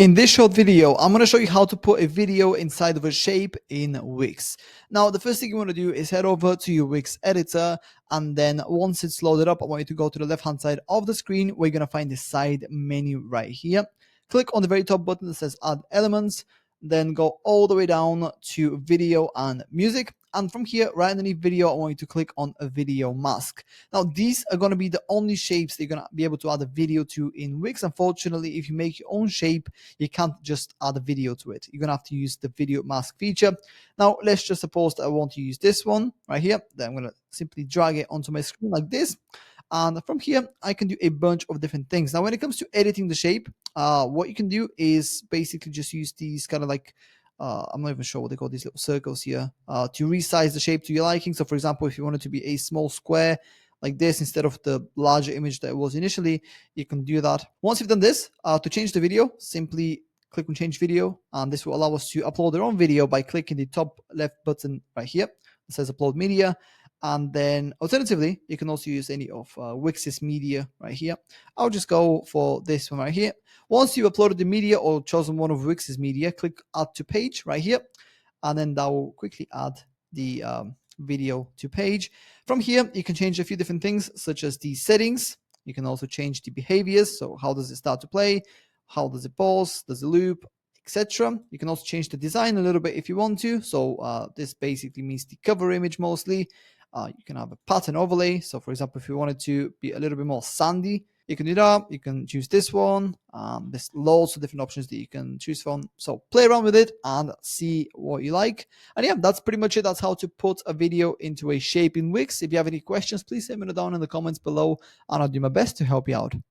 In this short video, I'm going to show you how to put a video inside of a shape in Wix. Now, the first thing you want to do is head over to your Wix editor, and then once it's loaded up, I want you to go to the left-hand side of the screen where you're going to find the side menu right here. Click on the very top button that says Add Elements, then go all the way down to Video and Music. And from here, right underneath video, I want you to click on a video mask. Now, these are going to be the only shapes that you're going to be able to add a video to in Wix. Unfortunately, if you make your own shape, you can't just add a video to it. You're going to have to use the video mask feature. Now, let's just suppose that I want to use this one right here. Then I'm going to simply drag it onto my screen like this. And from here, I can do a bunch of different things. Now, when it comes to editing the shape, what you can do is basically just use these kind of like, I'm not even sure what they call these little circles here, to resize the shape to your liking. So for example, if you want it to be a small square like this instead of the larger image that it was initially, you can do that. Once you've done this, to change the video, simply click on change video, and this will allow us to upload our own video by clicking the top left button right here. It says upload media. And then alternatively, you can also use any of Wix's media right here. I'll just go for this one right here. Once you've uploaded the media or chosen one of Wix's media, click add to page right here. And then that will quickly add the video to page. From here, you can change a few different things, such as the settings. You can also change the behaviors. So how does it start to play? How does it pause? Does it loop? Etc. You can also change the design a little bit if you want to. So this basically means the cover image mostly. You can have a pattern overlay. So for example, if you wanted to be a little bit more sandy, you can do that. You can choose this one. There's loads of different options that you can choose from. So play around with it and see what you like. And yeah, that's pretty much it. That's how to put a video into a shape in Wix. If you have any questions, please let me know down in the comments below, and I'll do my best to help you out.